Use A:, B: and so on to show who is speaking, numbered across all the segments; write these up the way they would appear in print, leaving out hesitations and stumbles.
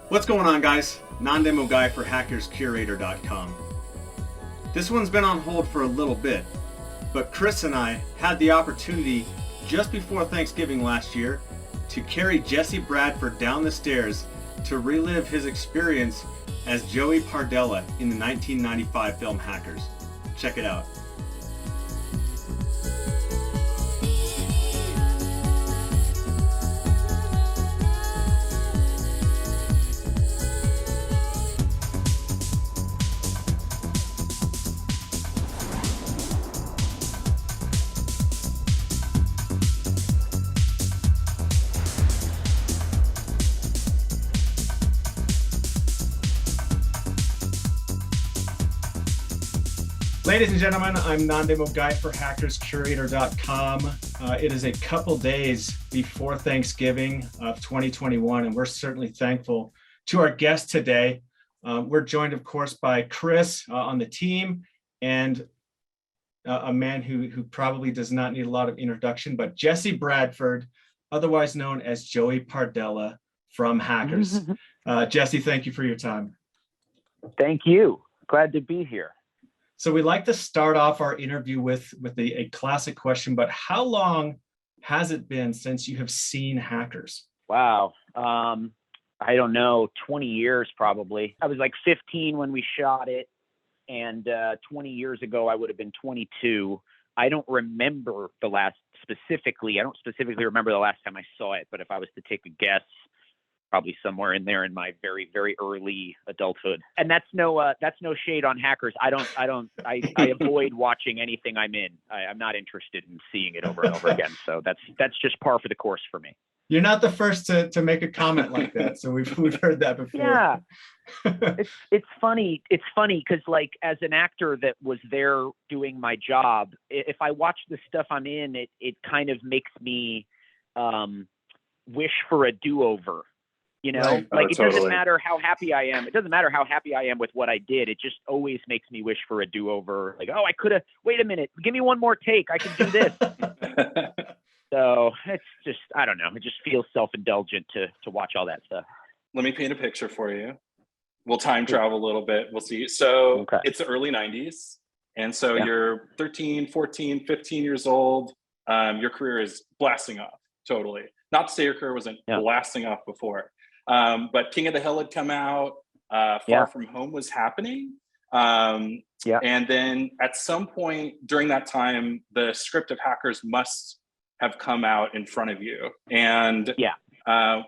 A: What's going on, guys? Non-demo guy for hackerscurator.com. This one's been on hold for a little bit, but Chris and I had the opportunity just before Thanksgiving last year to carry Jesse Bradford down the stairs to relive his experience as Joey Pardella in the 1995 film Hackers. Check it out. Ladies and gentlemen, I'm non-demo guy for hackerscurator.com. It is a couple days before Thanksgiving of 2021, and we're certainly thankful to our guest today. We're joined, of course, by Chris on the team, and a man who probably does not need a lot of introduction, but Jesse Bradford, otherwise known as Joey Pardella from Hackers. Jesse, thank you for your time.
B: Thank you. Glad to be here.
A: So we like to start off our interview with a classic question, but how long has it been since you have seen Hackers?
B: Wow. I don't know, 20 years probably. I was like 15 when we shot it, and 20 years ago I would have been 22. I don't remember I don't specifically remember the last time I saw it, but if I was to take a guess, probably somewhere in there in my very, very early adulthood. And that's no shade on Hackers. I avoid watching anything I'm in. I'm not interested in seeing it over and over again. So that's just par for the course for me.
A: You're not the first to make a comment like that. So we've heard that before.
B: Yeah. It's funny. It's funny because, like, as an actor that was there doing my job, if I watch the stuff I'm in, it kind of makes me wish for a do-over. You know,
A: right.
B: Like, it
C: totally.
B: doesn't matter how happy I am. It doesn't matter how happy I am with what I did. It just always makes me wish for a do-over. Like, oh, I could have, wait a minute, give me one more take. I can do this. So it's just, I don't know. It just feels self-indulgent to watch all that stuff.
C: Let me paint a picture for you. We'll time travel a little bit. We'll see. So
B: Okay.
C: It's the early 90s. And so
B: Yeah.
C: You're 13, 14, 15 years old. Your career is blasting off, totally. Not to say your career wasn't blasting off before. But King of the Hill had come out. Far From Home was happening. And then at some point during that time, the script of Hackers must have come out in front of you. And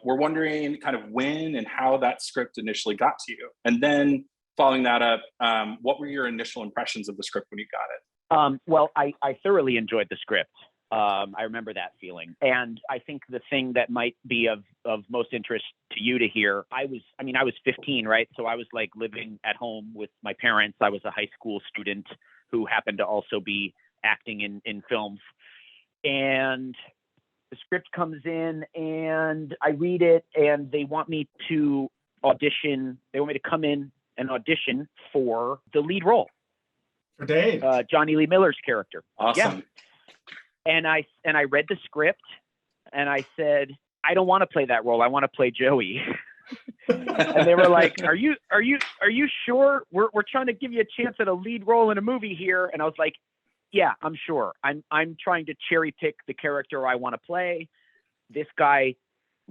C: we're wondering kind of when and how that script initially got to you. And then following that up, what were your initial impressions of the script when you got it?
B: Well, I thoroughly enjoyed the script. I remember that feeling. And I think the thing that might be of most interest to you to hear, I was 15, right? So I was like living at home with my parents. I was a high school student who happened to also be acting in films. And the script comes in and I read it, and they want me to audition. They want me to come in and audition for the lead role.
A: For Dade.
B: Jonny Lee Miller's character.
C: Awesome.
B: Yeah. And I read the script and I said, I don't want to play that role. I want to play Joey. And they were like, are you sure? We're trying to give you a chance at a lead role in a movie here. And I was like, yeah, I'm sure. I'm trying to cherry pick the character I want to play. This guy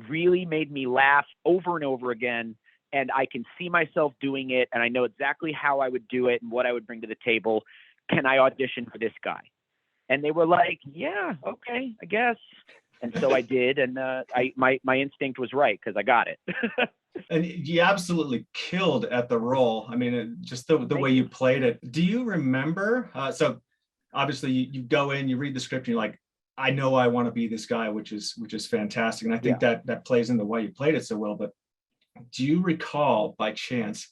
B: really made me laugh over and over again. And I can see myself doing it. And I know exactly how I would do it and what I would bring to the table. Can I audition for this guy? And they were like, yeah, okay, I guess. And so I did. And my instinct was right because I got it.
A: And you absolutely killed at the role. I mean, just the way you played it. Do you remember? So obviously you go in, you read the script, and you're like, I know I want to be this guy, which is fantastic. And I think that plays into why you played it so well. But do you recall by chance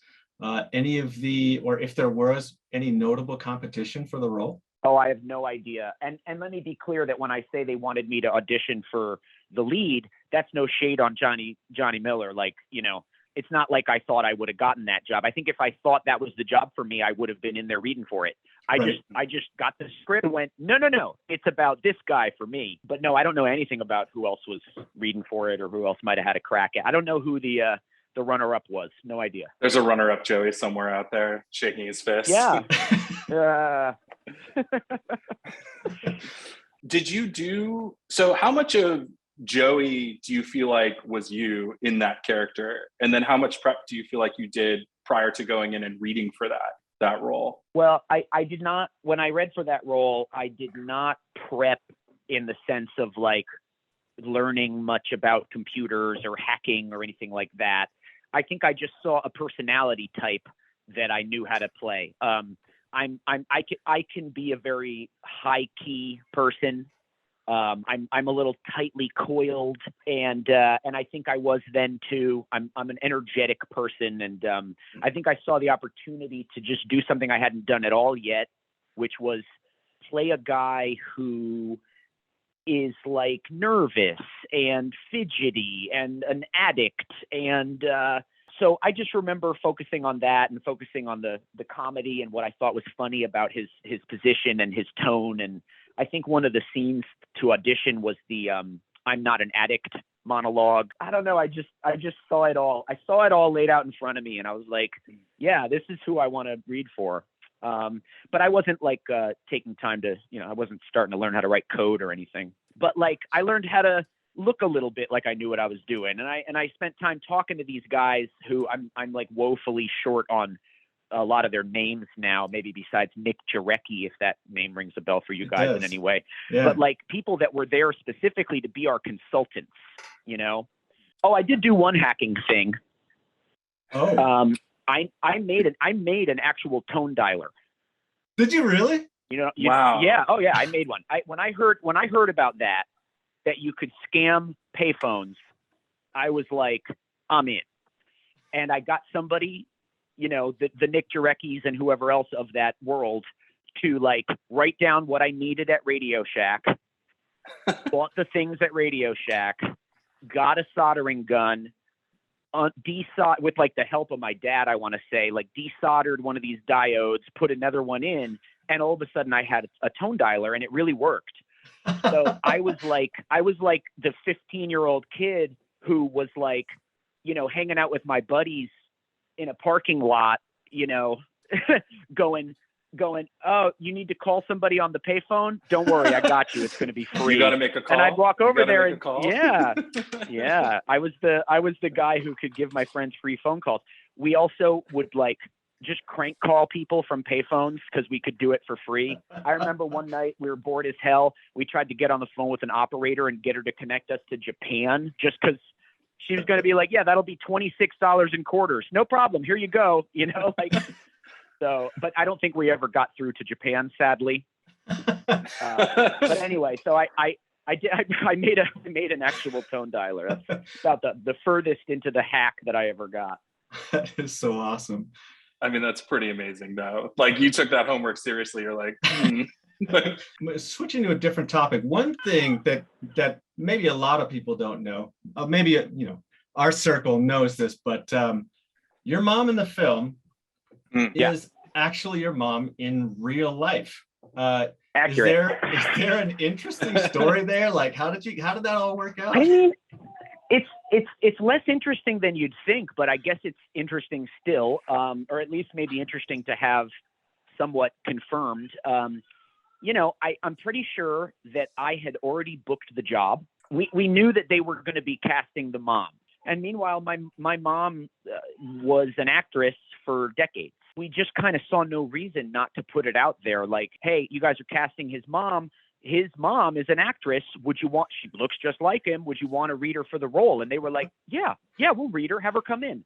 A: any of or if there was any notable competition for the role?
B: Oh, I have no idea. And let me be clear that when I say they wanted me to audition for the lead, that's no shade on Jonny Miller. Like, you know, it's not like I thought I would have gotten that job. I think if I thought that was the job for me, I would have been in there reading for it. I just got the script and went, no, it's about this guy for me. But no, I don't know anything about who else was reading for it or who else might have had a crack at. I don't know who the the runner-up was. No idea.
C: There's a runner-up Joey somewhere out there shaking his fist.
B: Yeah.
C: Did you do so? How much of Joey do you feel like was you in that character, and then how much prep do you feel like you did prior to going in and reading for that role?
B: Well, I did not, when I read for that role, I did not prep in the sense of like learning much about computers or hacking or anything like that. I think I just saw a personality type that I knew how to play. I can be a very high key person. I'm a little tightly coiled, and I think I was then too. I'm an energetic person, and I think I saw the opportunity to just do something I hadn't done at all yet, which was play a guy who is like nervous and fidgety and an addict, and so I just remember focusing on that and focusing on the comedy and what I thought was funny about his position and his tone. And I think one of the scenes to audition was the I'm not an addict monologue. I don't know. I just saw it all. I saw it all laid out in front of me, and I was like, yeah, this is who I want to read for. But I wasn't like taking time to, I wasn't starting to learn how to write code or anything. But like I learned how to look a little bit like I knew what I was doing. And I spent time talking to these guys who I'm like woefully short on a lot of their names now, maybe besides Nick Jarecki, if that name rings a bell for you guys in any way. Yeah. But like people that were there specifically to be our consultants, Oh, I did do one hacking thing.
A: Oh.
B: I made an actual tone dialer.
A: Did you really?
C: Wow.
B: Yeah. Oh yeah, I made one. When I heard about that you could scam payphones, I was like, I'm in. And I got somebody, the Nick Jareckis and whoever else of that world to like write down what I needed at Radio Shack, bought the things at Radio Shack, got a soldering gun, with like the help of my dad, I want to say, like desoldered one of these diodes, put another one in, and all of a sudden I had a tone dialer, and it really worked. So I was like the 15-year-old kid who was like, hanging out with my buddies in a parking lot, going, oh, you need to call somebody on the payphone? Don't worry, I got you. It's going to be free.
C: You got to make a call.
B: And I'd walk over there and
C: yeah.
B: I was the guy who could give my friends free phone calls. We also would like just crank call people from payphones because we could do it for free. I remember one night we were bored as hell. We tried to get on the phone with an operator and get her to connect us to Japan just because she was going to be like, yeah, that'll be $26 in quarters. No problem. Here you go. So, but I don't think we ever got through to Japan, sadly. But anyway, so I made an actual tone dialer. That's about the furthest into the hack that I ever got.
A: That is so awesome.
C: I mean, that's pretty amazing, though. Like, you took that homework seriously. You're like,
A: Switching to a different topic. One thing that maybe a lot of people don't know, maybe our circle knows this, but your mom in the film is actually your mom in real life.
B: Accurate.
A: Is there an interesting story there? Like, how did that all work out?
B: I mean, it's less interesting than you'd think, but I guess it's interesting still, or at least maybe interesting to have somewhat confirmed. I'm pretty sure that I had already booked the job. We knew that they were going to be casting the mom. And meanwhile, my mom was an actress for decades. We just kind of saw no reason not to put it out there. Like, hey, you guys are casting his mom. His mom is an actress. She looks just like him. Would you want to read her for the role? And they were like, yeah, we'll read her. Have her come in.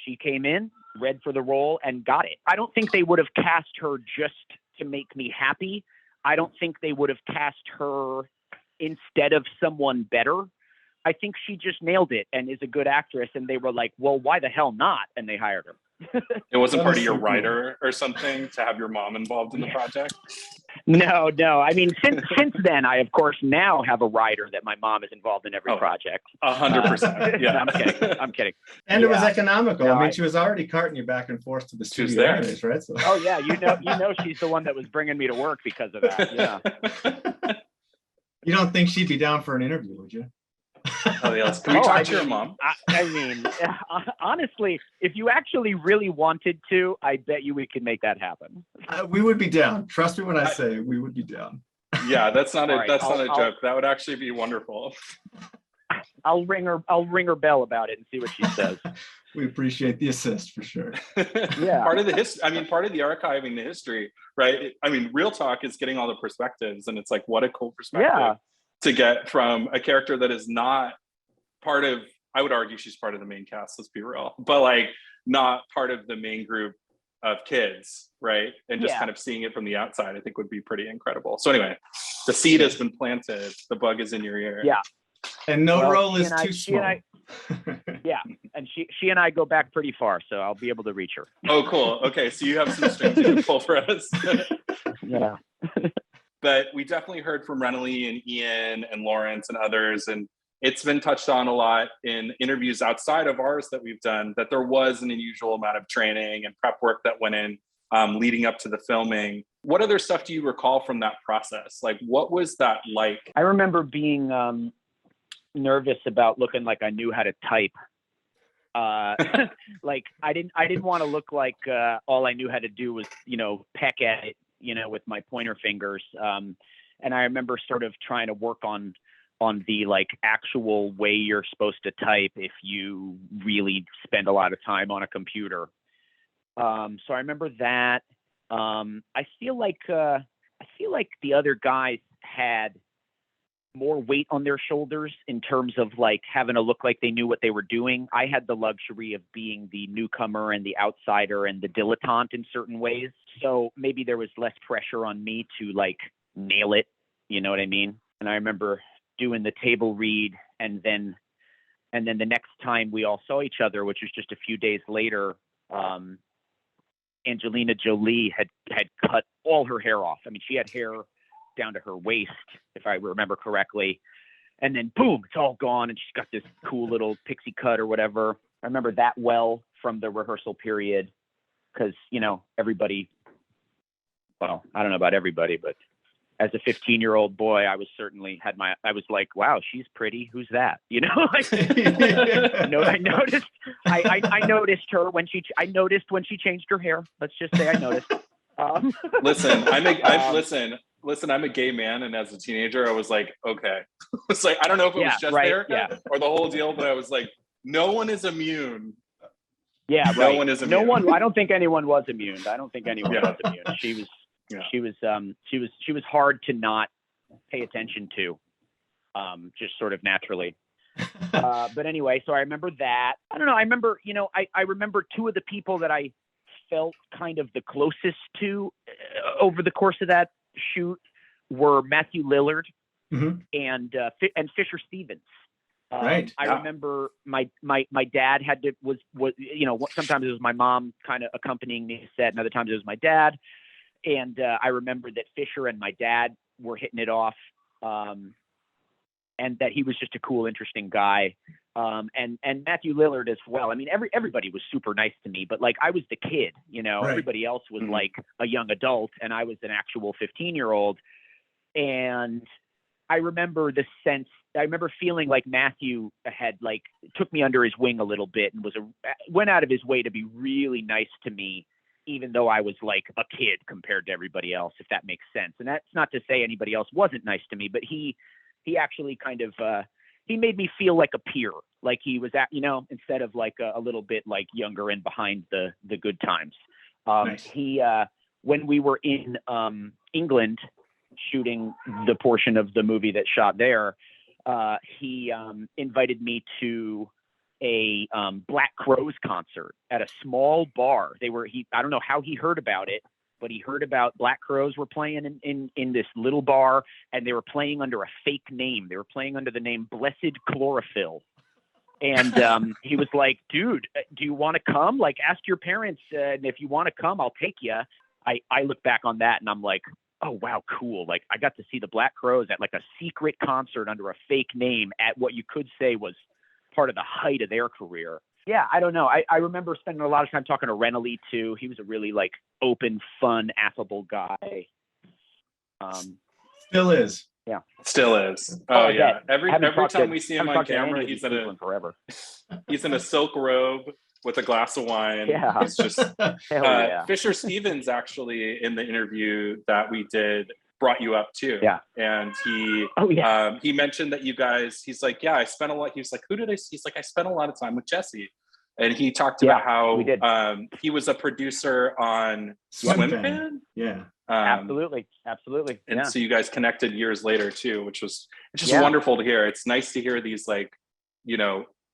B: She came in, read for the role, and got it. I don't think they would have cast her just to make me happy. I don't think they would have cast her instead of someone better. I think she just nailed it and is a good actress. And they were like, well, why the hell not? And they hired her.
C: It wasn't part of your writer or something to have your mom involved in the project?
B: No. I mean, since then, I, of course, now have a writer that my mom is involved in every project.
C: 100%. Yeah.
B: No, I'm kidding.
A: And it was economical. No, I mean, she was already carting you back and forth to the studio anyways, right? So.
B: Oh, yeah. You know, she's the one that was bringing me to work because of that. Yeah.
A: You don't think she'd be down for an interview, would you?
C: Oh, yes. Can we talk to your mom?
B: I mean, honestly, if you actually really wanted to, I bet you we could make that happen.
A: We would be down. Trust me when I say we would be down.
C: Yeah, that's not
B: Right,
C: not a joke. That would actually be wonderful.
B: I'll ring her bell about it and see what she says.
A: We appreciate the assist for sure.
C: Yeah. Part of the history, I mean, part of the archiving the history, right? I mean, real talk is getting all the perspectives, and it's like, what a cool perspective to get from a character that is not part of, I would argue she's part of the main cast, let's be real, but like not part of the main group of kids, right? And just kind of seeing it from the outside, I think would be pretty incredible. So anyway, the seed has been planted, the bug is in your ear.
B: Yeah.
A: And no role is too small.
B: Yeah, and she and I go back pretty far, so I'll be able to reach her.
C: Oh, cool. Okay, so you have some strings you can pull for us.
B: Yeah.
C: But we definitely heard from Renely and Ian and Lawrence and others, and it's been touched on a lot in interviews outside of ours that we've done, that there was an unusual amount of training and prep work that went in leading up to the filming. What other stuff do you recall from that process? Like, what was that like?
B: I remember being nervous about looking like I knew how to type. Like I didn't want to look like all I knew how to do was, peck at it, with my pointer fingers. And I remember sort of trying to work on the like actual way you're supposed to type if you really spend a lot of time on a computer. So I remember that. I feel like the other guys had more weight on their shoulders in terms of like having to look like they knew what they were doing. I had the luxury of being the newcomer and the outsider and the dilettante in certain ways. So maybe there was less pressure on me to like nail it. You know what I mean? And I remember doing the table read, and then the next time we all saw each other, which was just a few days later, Angelina Jolie had cut all her hair off. I mean, she had hair down to her waist, if I remember correctly. And then boom, it's all gone. And she's got this cool little pixie cut or whatever. I remember that well from the rehearsal period. Cause everybody, well, I don't know about everybody, but as a 15-year-old boy, I was certainly I was like, wow, she's pretty. Who's that? I noticed her when she changed her hair. Let's just say I noticed.
C: Listen, I'm a gay man, and as a teenager, I was like, okay. It's like, I don't know if it was just there or the whole deal, but I was like, no one is immune.
B: Yeah, right.
C: No one is immune.
B: No one. I don't think anyone was immune. She was hard to not pay attention to, just sort of naturally. But anyway, so I remember that. I don't know. I remember, I remember two of the people that I felt kind of the closest to over the course of that shoot were Matthew Lillard and Fisher Stevens.
A: Right.
B: I remember my dad was sometimes it was my mom kind of accompanying me to set, and other times it was my dad. And I remember that Fisher and my dad were hitting it off, and that he was just a cool, interesting guy. And Matthew Lillard as well. I mean, everybody was super nice to me, but like I was the kid,
A: Right.
B: Everybody else was like a young adult, and I was an actual 15-year-old. And I remember feeling like Matthew had like took me under his wing a little bit and went out of his way to be really nice to me, even though I was like a kid compared to everybody else, if that makes sense. And that's not to say anybody else wasn't nice to me, but he actually kind of, he made me feel like a peer, like he was instead of like a little bit like younger and behind the good times.
A: Nice.
B: He, when we were in England shooting the portion of the movie that shot there, he invited me to a Black Crowes concert at a small bar. I don't know how he heard about it, but he heard about Black Crowes were playing in this little bar, and they were playing under a fake name. They were playing under the name Blessed Chlorophyll. And he was like, dude, do you want to come? Like, ask your parents. And if you want to come, I'll take you. I look back on that and I'm like, oh, wow, cool. Like, I got to see the Black Crowes at like a secret concert under a fake name at what you could say was part of the height of their career. Yeah, I don't know. I remember spending a lot of time talking to Renely too. He was a really like open, fun, affable guy.
A: Still is.
C: Still is. Oh yeah. Every time we see him on camera,
B: he's forever.
C: He's in a silk robe with a glass of wine.
B: Yeah.
C: It's just Fisher Stevens actually in the interview that we did brought you up too.
B: Yeah.
C: And he mentioned that you guys, he's like, I spent a lot. He was like, he's like, I spent a lot of time with Jesse. And he talked about how he was a producer on Swim Fan.
A: Yeah.
B: Absolutely.
C: And so you guys connected years later too, which was just wonderful to hear. It's nice to hear these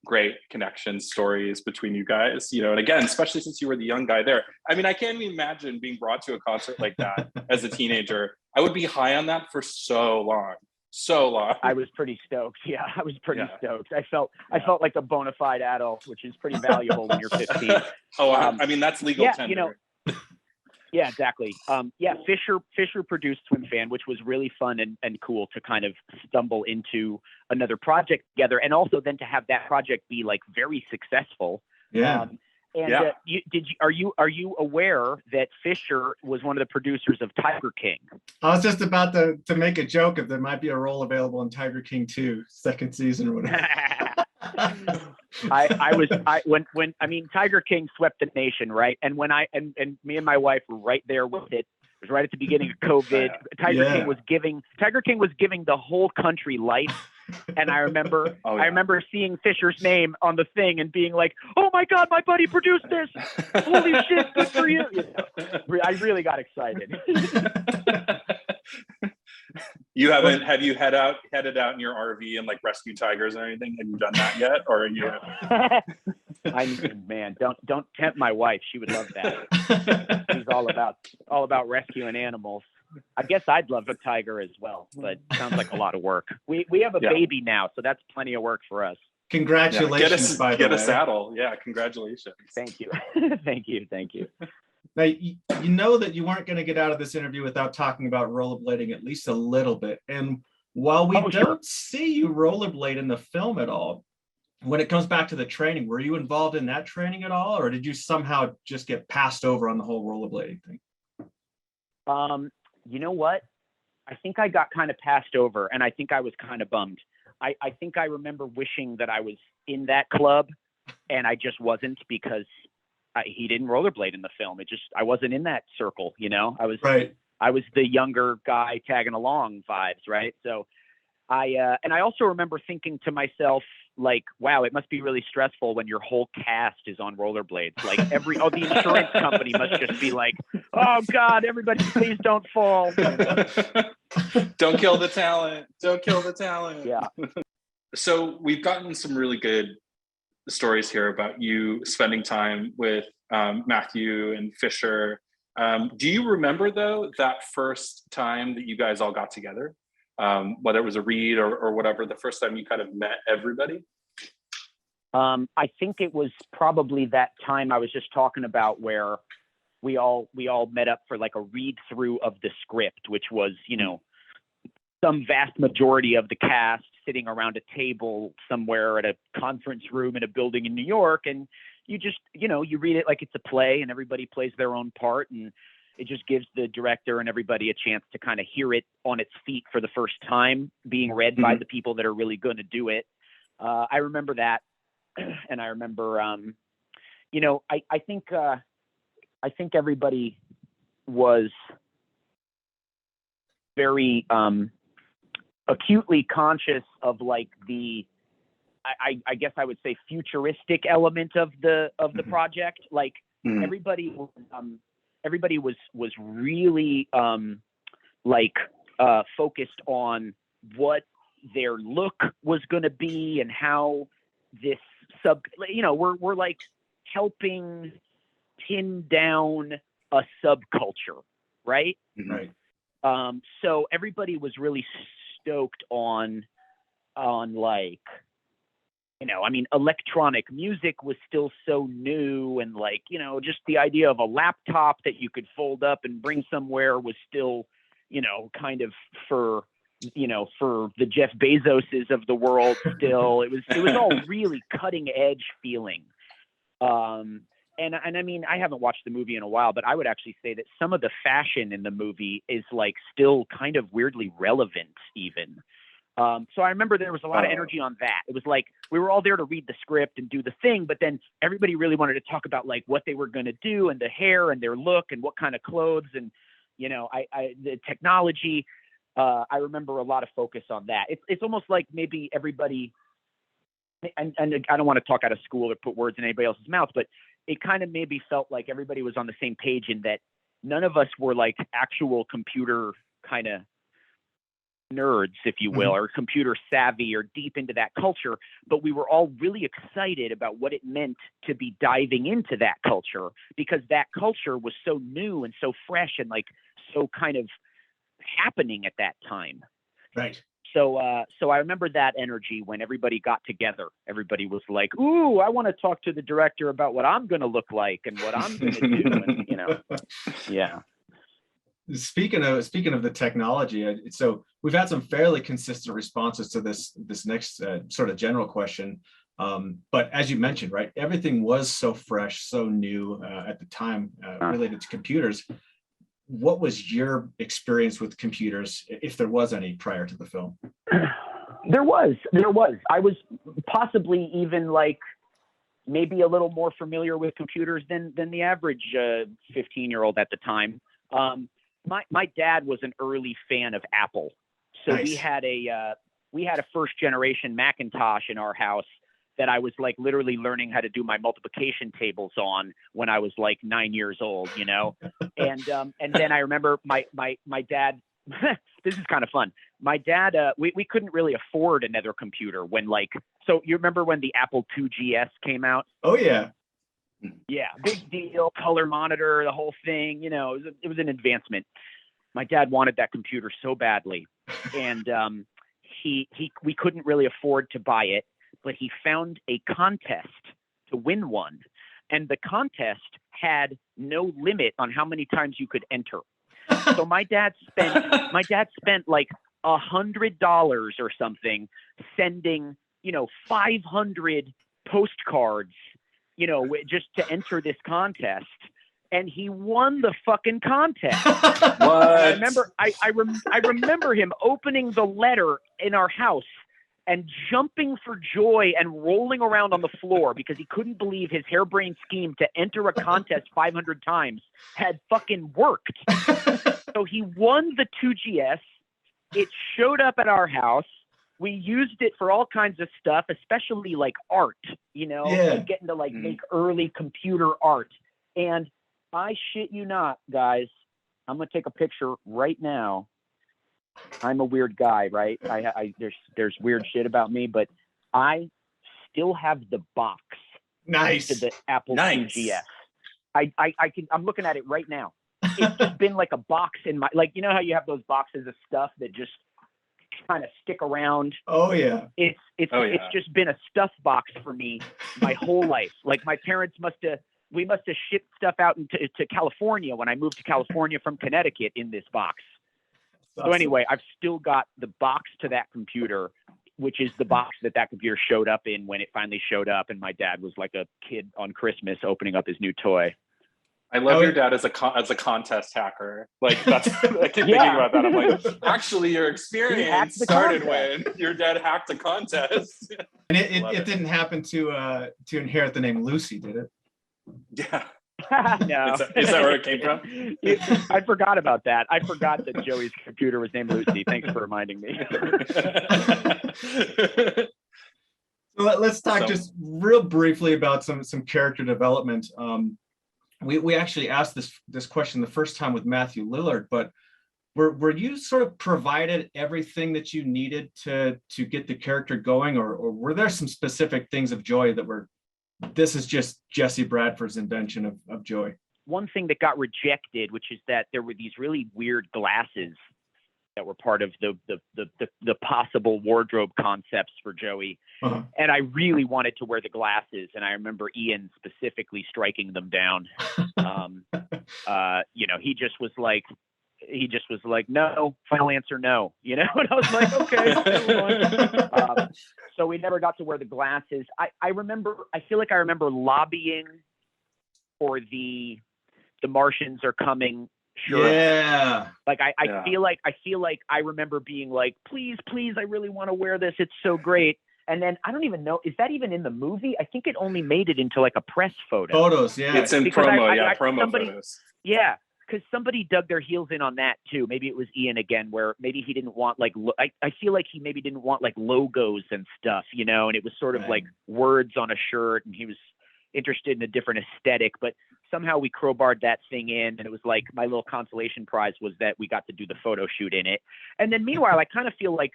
C: great connection stories between you guys, and again, especially since you were the young guy there. I mean, I can't even imagine being brought to a concert like that as a teenager. I would be high on that for so long. I was pretty stoked. Yeah, I was pretty stoked. I felt like a bona fide adult, which is pretty valuable when you're 15. I mean, that's legal tender.
B: Yeah, exactly. Fisher produced Swim Fan, which was really fun and cool to kind of stumble into another project together, and also then to have that project be like very successful.
A: Yeah.
B: Are you aware that Fisher was one of the producers of Tiger King?
A: I was just about to make a joke if there might be a role available in Tiger King 2, second season or whatever.
B: When Tiger King swept the nation, right? And when me and my wife were right there with it. It was right at the beginning of COVID. Tiger King was giving the whole country life. And I remember seeing Fisher's name on the thing and being like, "Oh my God, my buddy produced this! Holy shit, good for you!" I really got excited.
C: Have you headed out in your RV and like rescue tigers or anything? Have you done that yet? Or are you?
B: Man, don't tempt my wife. She would love that. She's all about rescuing animals. I guess I'd love a tiger as well, but it sounds like a lot you. We have a baby now, so that's plenty of work for us.
A: Congratulations,
C: get a saddle. Yeah, congratulations.
B: Thank you. Thank you.
A: Now, you know that you weren't going to get out of this interview without talking about rollerblading at least a little bit. And while we don't see you rollerblade in the film at all, when it comes back to the training, were you involved in that training at all? Or did you somehow just get passed over on the whole rollerblading thing?
B: You know what? I think I got kind of passed over, and I think I was kind of bummed. I think I remember wishing that I was in that club, and I just wasn't because he didn't rollerblade in the film. I wasn't in that circle, I was the younger guy tagging along vibes. Right. So I also remember thinking to myself, like, wow, it must be really stressful when your whole cast is on rollerblades. Like the insurance company must just be like, "Oh God, everybody please don't fall.
C: Don't kill the talent. Don't kill the talent."
B: Yeah.
C: So we've gotten some really good stories here about you spending time with Matthew and Fisher. Do you remember though that first time that you guys all got together, whether it was a read or whatever, the first time you kind of met everybody?
B: I think it was probably that time I was just talking about where we all met up for like a read through of the script, which was some vast majority of the cast sitting around a table somewhere at a conference room in a building in New York. And you just, you read it like it's a play and everybody plays their own part. And it just gives the director and everybody a chance to kind of hear it on its feet for the first time, being read by the people that are really going to do it. I remember that. And I remember, I think everybody was very, acutely conscious of like I guess I would say futuristic element of the project. Like everybody was really focused on what their look was going to be and how this we're like helping pin down a subculture, right?
A: Right.
B: So everybody was really stoked on like, electronic music was still so new, and like, just the idea of a laptop that you could fold up and bring somewhere was still, kind of for the Jeff Bezoses of the world still. It was all really cutting edge feeling. and I mean, I haven't watched the movie in a while, but I would actually say that some of the fashion in the movie is like still kind of weirdly relevant even. So I remember there was a lot of energy on that. It was like we were all there to read the script and do the thing, but then everybody really wanted to talk about like what they were going to do and the hair and their look and what kind of clothes and, you know, the technology. I remember a lot of focus on that. It's almost like maybe everybody, and I don't want to talk out of school or put words in anybody else's mouth, but it kind of maybe felt like everybody was on the same page in that none of us were like actual computer kind of nerds, if you will, or computer savvy or deep into that culture, but we were all really excited about what it meant to be diving into that culture because that culture was so new and so fresh and like so kind of happening at that time.
A: Right.
B: So I remember that energy when everybody got together. Everybody was like, "Ooh, I want to talk to the director about what I'm going to look like and what I'm going to do," and you know, yeah.
A: Speaking of the technology, so we've had some fairly consistent responses to this next sort of general question. But as you mentioned, right, everything was so fresh, so new at the time related to computers. What was your experience with computers, if there was any, prior to the film?
B: There was. I was possibly even like maybe a little more familiar with computers than the average 15-year-old at the time. My dad was an early fan of Apple, so
A: nice.
B: we had a first generation Macintosh in our house that I was like literally learning how to do my multiplication tables on when I was like 9 years old, you know. And then I remember my dad. This is kind of fun. My dad, we couldn't really afford another computer when like. So you remember when the Apple IIgs came out?
A: Oh yeah.
B: Yeah, big deal, color monitor, the whole thing, you know, it was an advancement. My dad wanted that computer so badly. And we couldn't really afford to buy it, but he found a contest to win one. And the contest had no limit on how many times you could enter. So my dad spent like $100 or something sending, you know, 500 postcards, you know, just to enter this contest, and he won the fucking contest.
C: What?
B: I remember him opening the letter in our house and jumping for joy and rolling around on the floor because he couldn't believe his harebrained scheme to enter a contest 500 times had fucking worked. So he won the 2GS. It showed up at our house. We used it for all kinds of stuff, especially like art, you know, like getting to like make early computer art. And I shit you not, guys, I'm going to take a picture right now. I'm a weird guy, right? There's weird shit about me, but I still have the box.
A: Nice.
B: To the Apple IIgs. I'm looking at it right now. It's just been like a box in my, like, you know how you have those boxes of stuff that just kind of stick around.
A: Oh yeah.
B: It's just been a stuff box for me my whole life. Like my parents must have shipped stuff out to California when I moved to California from Connecticut in this box. Awesome. So anyway, I've still got the box to that computer, which is the box that computer showed up in when it finally showed up, and my dad was like a kid on Christmas opening up his new toy.
C: I love your dad as a contest hacker. Like that's, I keep thinking about that. I'm like, actually, your experience started when your dad hacked a contest.
A: And it didn't happen to inherit the name Lucy, did it?
C: Yeah.
B: No.
C: Is that where it came from?
B: I forgot about that. I forgot that Joey's computer was named Lucy. Thanks for reminding me.
A: So let's talk just real briefly about some character development. We actually asked this question the first time with Matthew Lillard, but were you sort of provided everything that you needed to get the character going, or were there some specific things of Joey that were, this is just Jesse Bradford's invention of Joey?
B: One thing that got rejected, which is that there were these really weird glasses that were part of the possible wardrobe concepts for Joey. Uh-huh. And I really wanted to wear the glasses. And I remember Ian specifically striking them down. You know, he just was like, no, final answer, no, you know? And I was like, okay. So we never got to wear the glasses. I feel like I remember lobbying or the Martians are coming shirt.
A: Yeah.
B: Like I feel like I remember being like, please, I really want to wear this. It's so great. And then I don't even know, is that even in the movie? I think it only made it into like a press photo.
A: Photos, yeah.
C: It's in
B: Because
C: promo, promo photos.
B: Yeah, because somebody dug their heels in on that too. Maybe it was Ian again, where maybe he didn't want like, I feel like he maybe didn't want like logos and stuff, you know, and it was sort of like words on a shirt, and he was interested in a different aesthetic, but somehow we crowbarred that thing in, and it was like my little consolation prize was that we got to do the photo shoot in it. And then meanwhile, I kind of feel like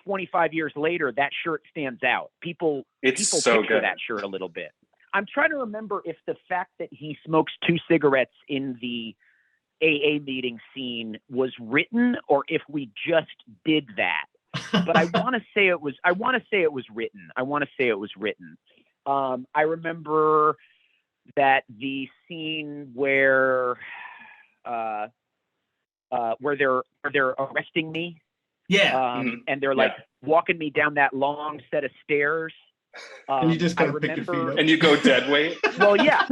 B: 25 years later, that shirt stands out. People
C: so
B: picture
C: good.
B: that shirt a little bit. I'm trying to remember if the fact that he smokes 2 cigarettes in the A.A. meeting scene was written, or if we just did that. But I want to say it was written. I remember that the scene where they're arresting me.
A: Yeah.
B: And they're like walking me down that long set of stairs.
A: And you just kind of pick your feet up.
C: And you go dead weight.
B: Well, yeah,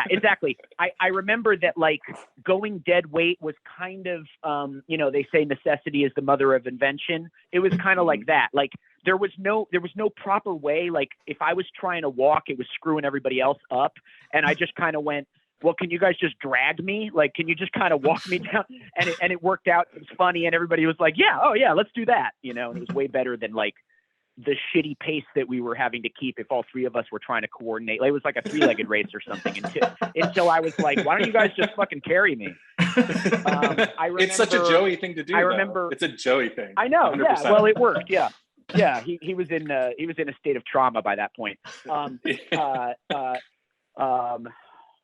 B: exactly. I remember that like going dead weight was kind of, they say necessity is the mother of invention. It was kind of like that. Like there was no proper way. Like if I was trying to walk, it was screwing everybody else up. And I just kind of went, well, can you guys just drag me? Like, can you just kind of walk me down? And it worked out. It was funny. And everybody was like, yeah, oh yeah, let's do that. You know, and it was way better than like the shitty pace that we were having to keep if all 3 of us were trying to coordinate. Like, it was like a 3-legged race or something until I was like, why don't you guys just fucking carry me?
C: It's such a Joey thing to do. I remember it's a Joey thing.
B: I know. 100%. Yeah. Well, it worked. Yeah. Yeah. He was in a state of trauma by that point.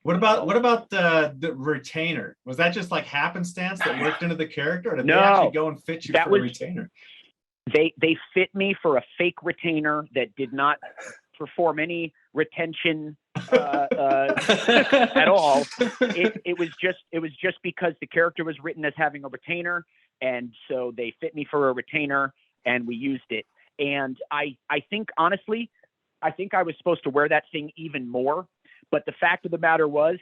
A: What about the retainer? Was that just like happenstance that worked into the character, or did they actually go and fit you for the retainer?
B: They fit me for a fake retainer that did not perform any retention at all. It was just because the character was written as having a retainer, and so they fit me for a retainer, and we used it. And I think honestly, I was supposed to wear that thing even more. But the fact of the matter was,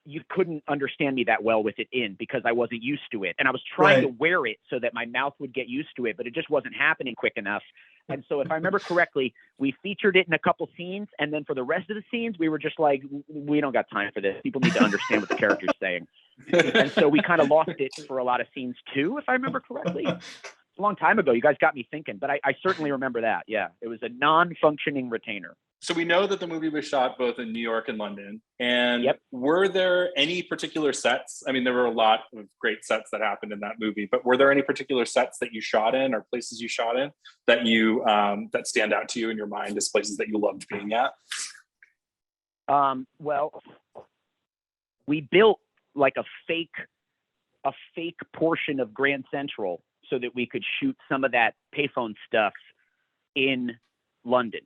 B: you couldn't understand me that well with it in because I wasn't used to it. And I was trying to wear it so that my mouth would get used to it, but it just wasn't happening quick enough. And so if I remember correctly, we featured it in a couple scenes. And then for the rest of the scenes, we were just like, we don't got time for this. People need to understand what the character's saying. And so we kind of lost it for a lot of scenes too, if I remember correctly. It's a long time ago. You guys got me thinking, but I certainly remember that. Yeah. It was a non-functioning retainer.
C: So we know that the movie was shot both in New York and London. And were there any particular sets? I mean, there were a lot of great sets that happened in that movie, but were there any particular sets that you shot in or places you shot in that you that stand out to you in your mind as places that you loved being at?
B: Well, we built like a fake portion of Grand Central so that we could shoot some of that payphone stuff in London.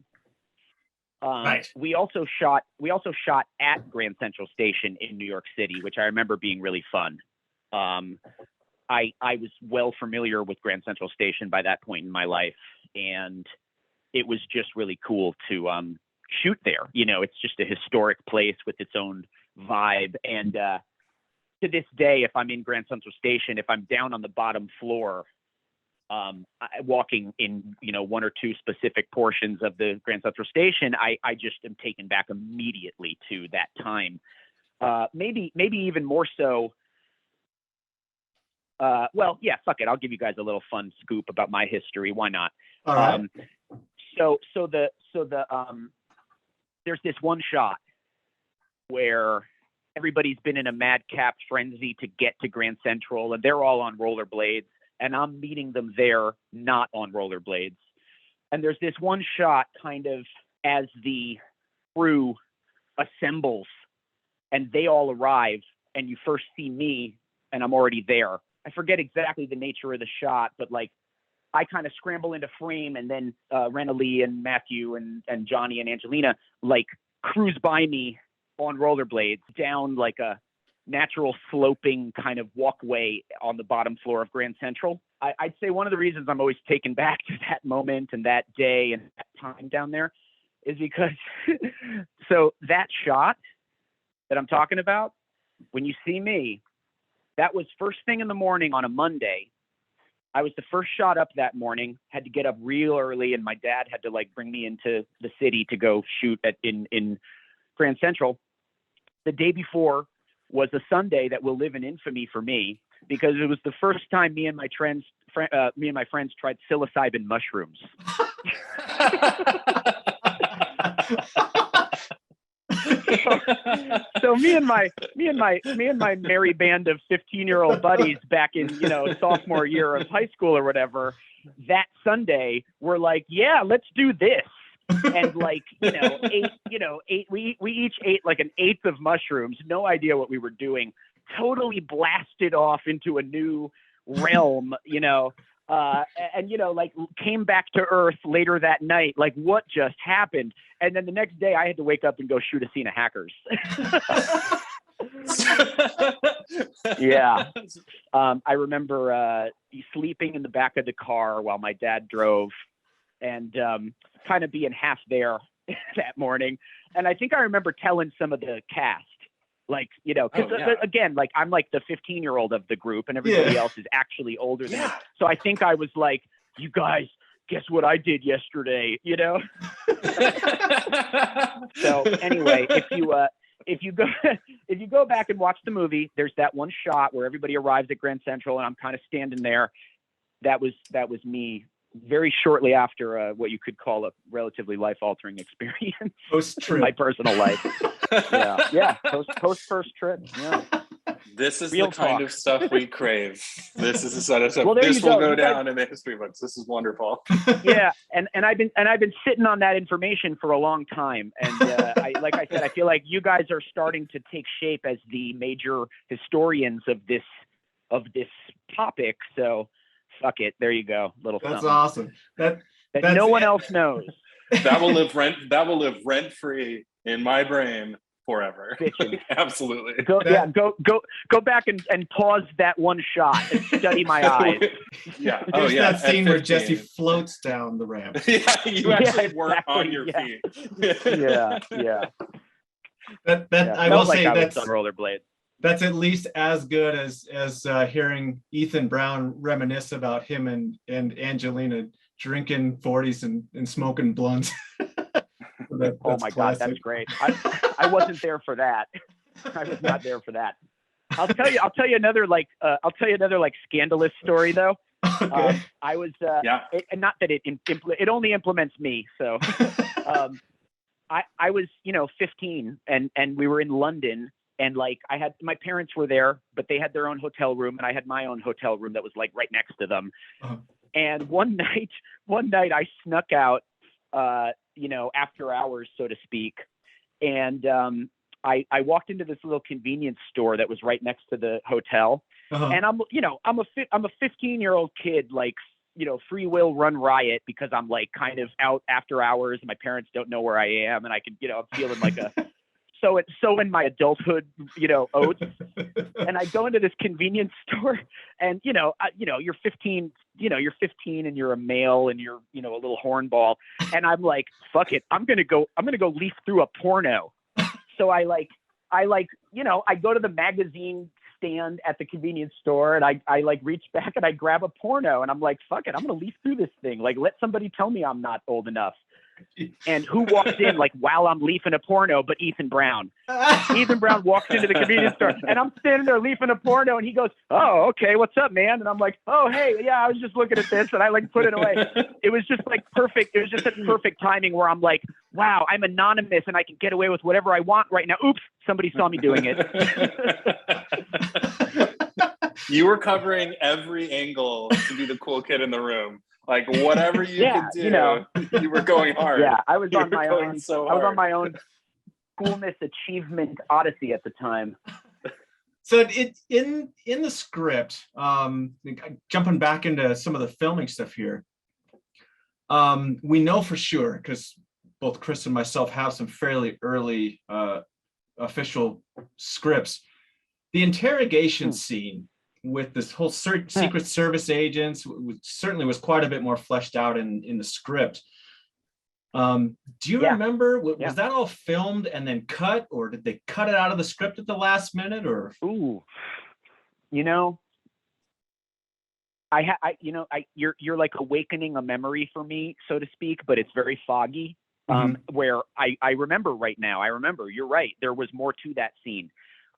A: Right.
B: We also shot at Grand Central Station in New York City, which I remember being really fun. I was well familiar with Grand Central Station by that point in my life, and it was just really cool to shoot there. You know, it's just a historic place with its own vibe. And to this day, if I'm in Grand Central Station, if I'm down on the bottom floor, walking in, one or two specific portions of the Grand Central Station, I just am taken back immediately to that time. Maybe even more so. Well, yeah, fuck it. I'll give you guys a little fun scoop about my history. Why not?
A: All right.
B: So there's this one shot where everybody's been in a madcap frenzy to get to Grand Central, and they're all on rollerblades. And I'm meeting them there, not on rollerblades. And there's this one shot kind of as the crew assembles and they all arrive and you first see me and I'm already there. I forget exactly the nature of the shot, but like I kind of scramble into frame and then Renali and Matthew and Jonny and Angelina like cruise by me on rollerblades down like a natural sloping kind of walkway on the bottom floor of Grand Central. I'd say one of the reasons I'm always taken back to that moment and that day and that time down there is because so that shot that I'm talking about, when you see me, that was first thing in the morning on a Monday. I was the first shot up that morning, had to get up real early, and my dad had to like bring me into the city to go shoot in Grand Central. The day before was a Sunday that will live in infamy for me, because it was the first time me and my friends tried psilocybin mushrooms. So me and my merry band of 15-year-old buddies back in, sophomore year of high school or whatever, that Sunday we're like, yeah, let's do this. And like, we each ate like an eighth of mushrooms, no idea what we were doing, totally blasted off into a new realm, and like came back to earth later that night, like what just happened. And then the next day I had to wake up and go shoot a scene of Hackers. Yeah. I remember sleeping in the back of the car while my dad drove, and kind of being half there that morning. And I think I remember telling some of the cast, like, because again, like I'm like the 15-year-old of the group, and everybody else is actually older than me. So I think I was like, you guys, guess what I did yesterday, So anyway, if you go back and watch the movie, there's that one shot where everybody arrives at Grand Central and I'm kind of standing there. That was me very shortly after what you could call a relatively life-altering experience in my personal life. Post first trip. Yeah.
C: This is
B: Real
C: the kind
B: talk.
C: of stuff we crave. This is the sort of stuff.
B: Well,
C: this will go
B: You
C: down in the history books. This is wonderful.
B: Yeah, and I've been sitting on that information for a long time, and like I said, I feel like you guys are starting to take shape as the major historians of this topic. So, fuck it, there you go, little.
A: That's
B: something
A: awesome. That's
B: no one else knows.
C: That will live rent free in my brain forever. Absolutely.
B: Go back and pause that one shot and study my eyes.
C: Yeah.
A: There's that scene where Jesse floats down the ramp.
C: Yeah, you actually weren't on your feet.
B: Yeah.
A: I will say
B: that's on rollerblade.
A: That's at least as good as hearing Ethan Brown reminisce about him and Angelina drinking 40s and smoking blunts.
B: Oh my God, that's great. I wasn't there for that. I was not there for that. I'll tell you another scandalous story though.
A: Okay.
B: I was and not that it only implements me. So I was 15 and we were in London, and like my parents were there, but they had their own hotel room and I had my own hotel room that was like right next to them. Uh-huh. And one night I snuck out, after hours, so to speak. And I walked into this little convenience store that was right next to the hotel. Uh-huh. And I'm a 15-year-old kid, like, free will run riot because I'm like kind of out after hours and my parents don't know where I am. And I can, I'm feeling like so in my adulthood, oats. And I go into this convenience store and, you're 15, you're 15 and you're a male and you're, a little hornball. And I'm like, fuck it. I'm going to go leaf through a porno. So I go to the magazine stand at the convenience store and I like reach back and I grab a porno and I'm like, fuck it. I'm going to leaf through this thing. Like, let somebody tell me I'm not old enough. And who walks in like while I'm leafing a porno but Ethan Brown. Ethan Brown walks into the convenience store and I'm standing there leafing a porno and he goes, oh, okay, what's up, man? And I'm like, oh, hey, yeah, I was just looking at this, and I like put it away. It was just like perfect. It was just such perfect timing where I'm like, wow, I'm anonymous and I can get away with whatever I want right now. Oops, somebody saw me doing it.
C: You were covering every angle to be the cool kid in the room. Like whatever you could do, you were going hard.
B: Yeah, I was on my own. I was on my own coolness achievement odyssey at the time.
A: So in the script, jumping back into some of the filming stuff here, we know for sure, because both Chris and myself have some fairly early official scripts, the interrogation scene with this whole Secret Service agents certainly was quite a bit more fleshed out in the script. Do you remember, was that all filmed and then cut, or did they cut it out of the script at the last minute, or?
B: Ooh, you're like awakening a memory for me, so to speak, but it's very foggy. Where I remember right now, you're right. There was more to that scene.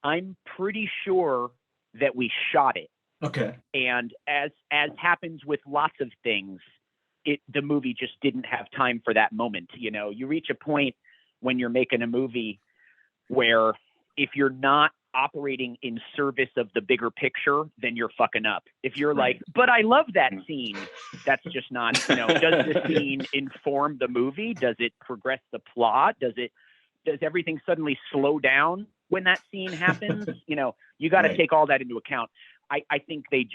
B: I'm pretty sure that we shot it.
A: Okay.
B: And as happens with lots of things, the movie just didn't have time for that moment. You reach a point when you're making a movie where if you're not operating in service of the bigger picture, then you're fucking up. If you're like, but I love that scene, that's just not, does the scene inform the movie? Does it progress the plot? Does everything suddenly slow down when that scene happens? You got to take all that into account. I think they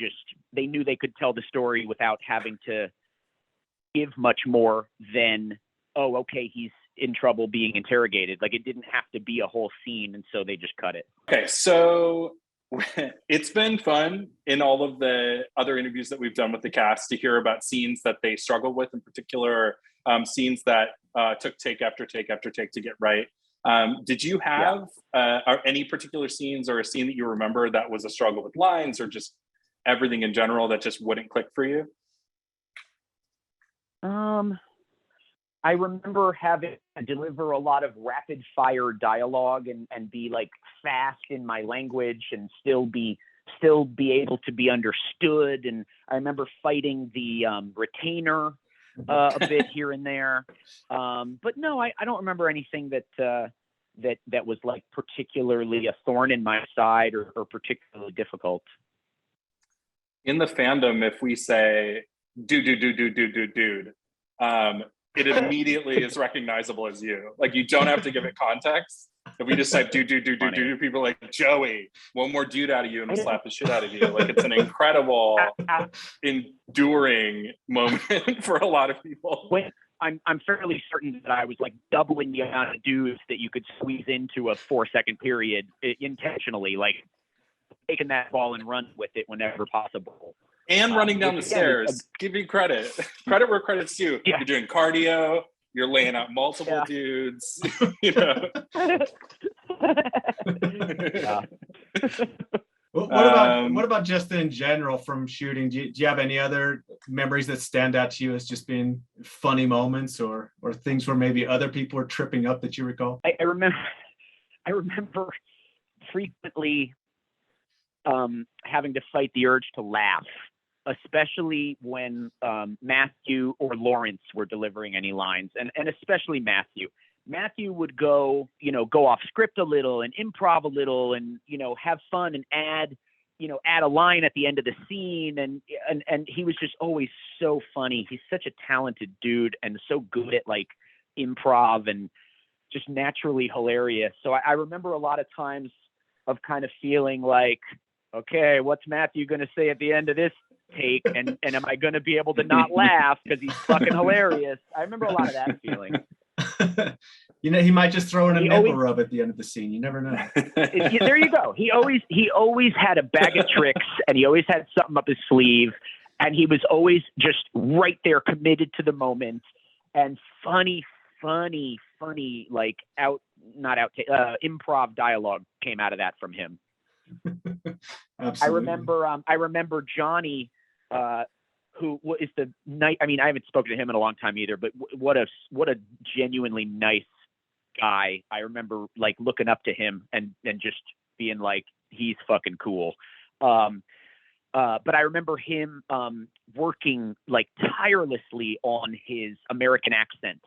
B: knew they could tell the story without having to give much more than, oh, okay, he's in trouble being interrogated. Like, it didn't have to be a whole scene, and so they just cut it.
C: Okay, so it's been fun in all of the other interviews that we've done with the cast to hear about scenes that they struggled with, in particular, scenes that took take after take after take to get right. Did you have any particular scenes or a scene that you remember that was a struggle with lines, or just everything in general that just wouldn't click for you?
B: I remember having to deliver a lot of rapid fire dialogue and be like fast in my language and still be able to be understood. And I remember fighting the retainer a bit here and there. But no, I don't remember anything that was like particularly a thorn in my side or particularly difficult.
C: In the fandom, if we say dude, it immediately is recognizable as you. Like, you don't have to give it context. If we just say dude, people are like, Joey, one more dude out of you and we'll slap the shit out of you. Like, it's an incredible, enduring moment for a lot of people.
B: I'm fairly certain that I was like doubling the amount of dudes that you could squeeze into a 4-second period intentionally, like taking that ball and run with it whenever possible.
C: And running down the stairs. Give you credit. Credit where credit's due. Yeah. You're doing cardio. You're laying out multiple dudes.
A: What about just in general from shooting? Do you have any other memories that stand out to you as just being funny moments, or things where maybe other people were tripping up that you recall?
B: I remember frequently having to fight the urge to laugh, especially when Matthew or Lawrence were delivering any lines, and especially Matthew. Matthew would go off script a little and improv a little and, have fun and add a line at the end of the scene. And he was just always so funny. He's such a talented dude and so good at like improv and just naturally hilarious. So I remember a lot of times of kind of feeling like, okay, what's Matthew going to say at the end of this take? And am I going to be able to not laugh because he's fucking hilarious? I remember a lot of that feeling.
A: He might just throw in a nipple rub at the end of the scene. You never know.
B: There you go. He always had a bag of tricks, and he always had something up his sleeve, and he was always just right there, committed to the moment, and funny, like improv dialogue came out of that from him.
A: Absolutely.
B: I remember Jonny, who is the night. I mean, I haven't spoken to him in a long time either, but what a genuinely nice guy. I remember like looking up to him and just being like, he's fucking cool. But I remember him working like tirelessly on his American accent.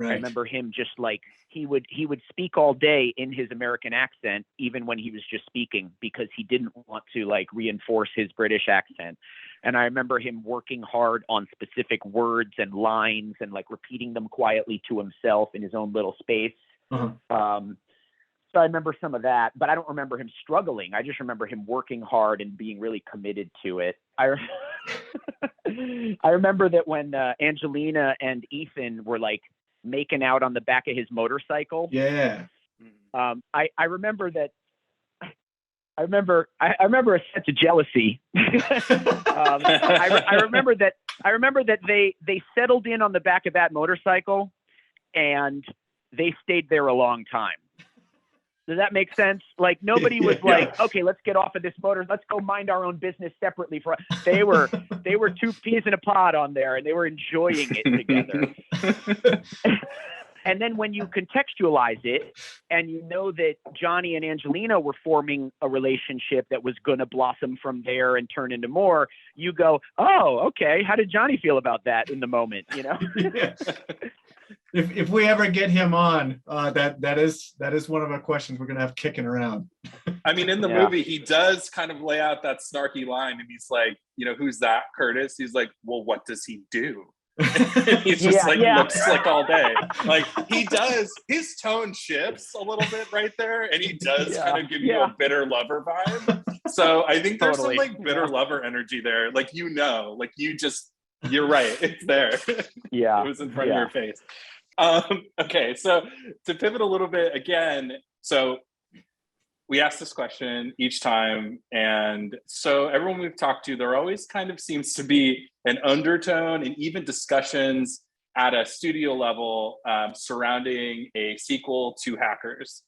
B: Right. I remember him just like he would speak all day in his American accent, even when he was just speaking, because he didn't want to like reinforce his British accent. And I remember him working hard on specific words and lines and like repeating them quietly to himself in his own little space.
A: Uh-huh.
B: So I remember some of that, but I don't remember him struggling. I just remember him working hard and being really committed to it. I remember that when Angelina and Ethan were like making out on the back of his motorcycle.
A: Yeah.
B: I remember that. I remember a sense of jealousy. I remember that they settled in on the back of that motorcycle, and they stayed there a long time. Does that make sense? Like nobody was like, okay, let's get off of this motor. Let's go mind our own business separately. They were two peas in a pod on there, and they were enjoying it together. And then when you contextualize it, and you know that Jonny and Angelina were forming a relationship that was going to blossom from there and turn into more, you go, oh, okay. How did Jonny feel about that in the moment? You know.
A: If we ever get him on, that is one of our questions we're going to have kicking around.
C: I mean, in the movie, he does kind of lay out that snarky line, and he's like, who's that, Curtis? He's like, well, what does he do? He's just looks slick all day. Like he does, his tone shifts a little bit right there, and he does kind of give you a bitter lover vibe. So I think there's some like bitter lover energy there. Like you're right, it's there.
B: Yeah,
C: it was in front of your face. Okay, so to pivot a little bit again, so we ask this question each time, and so everyone we've talked to, there always kind of seems to be an undertone and even discussions at a studio level surrounding a sequel to Hackers.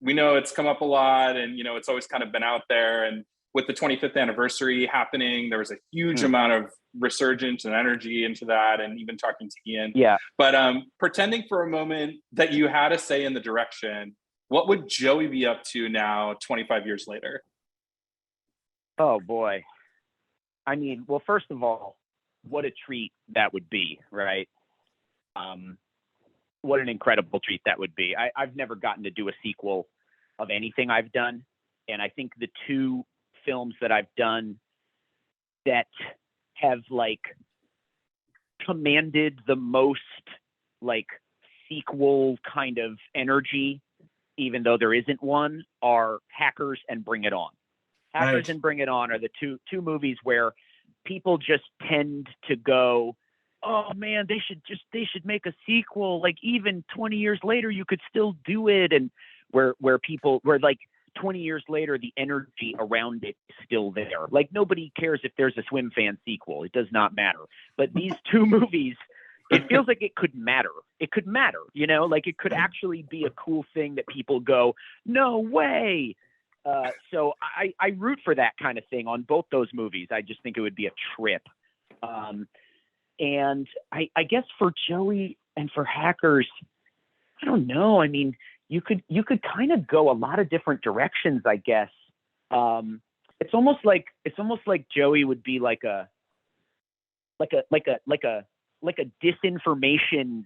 C: We know it's come up a lot, and it's always kind of been out there, and with the 25th anniversary happening, there was a huge amount of resurgence and energy into that, and even talking to Ian.
B: Yeah.
C: But pretending for a moment that you had a say in the direction, what would Joey be up to now, 25 years later?
B: Oh, boy. I mean, well, first of all, what a treat that would be, right? What an incredible treat that would be. I've never gotten to do a sequel of anything I've done. And I think the two films that I've done that have like commanded the most like sequel kind of energy, even though there isn't one, are Hackers and Bring It On. Hackers and Bring It On are the two movies where people just tend to go, oh man, they should make a sequel. Like even 20 years later, you could still do it. And where like 20 years later, the energy around it is still there. Like nobody cares if there's a Swim Fan sequel. It does not matter. But these two movies, it feels like it could matter. It could matter, like it could actually be a cool thing that people go, no way. So I root for that kind of thing on both those movies. I just think it would be a trip. And I guess for Joey and for Hackers, I don't know. I mean, you could kind of go a lot of different directions, I guess. It's almost like Joey would be like a disinformation,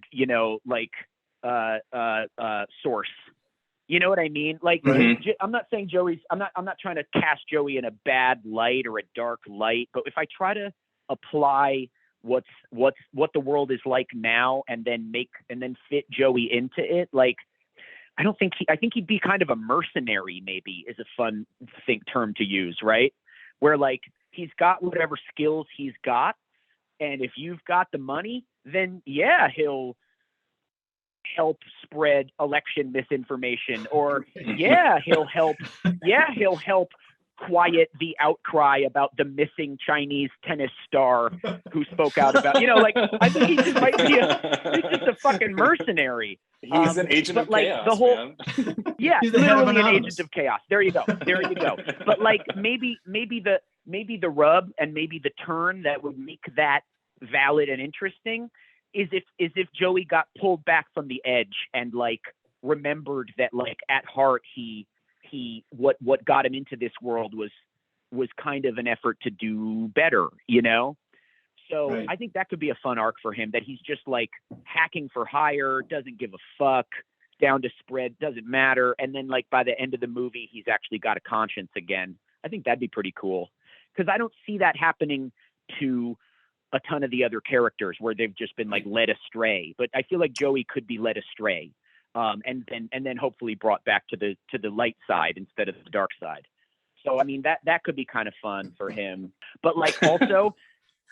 B: source. You know what I mean? Like, I'm not saying I'm not trying to cast Joey in a bad light or a dark light, but if I try to apply what the world is like now and then fit Joey into it, like, I think he'd be kind of a mercenary, maybe, is a fun term to use, right? Where like he's got whatever skills he's got, and if you've got the money, then he'll help spread election misinformation, or he'll help quiet the outcry about the missing Chinese tennis star who spoke out about, I think he just might be he's just a fucking mercenary.
C: He's an agent of chaos, man.
A: He's the head of
B: literally an agent of chaos. There you go. But like maybe the rub and maybe the turn that would make that valid and interesting is if Joey got pulled back from the edge and like remembered that like at heart he what got him into this world was kind of an effort to do better, So
A: right.
B: I think that could be a fun arc for him, that he's just like hacking for hire, doesn't give a fuck, down to spread, doesn't matter. And then like by the end of the movie, he's actually got a conscience again. I think that'd be pretty cool, because I don't see that happening to a ton of the other characters where they've just been like led astray. But I feel like Joey could be led astray. And then hopefully brought back to the light side instead of the dark side. So I mean that could be kind of fun for him. But like also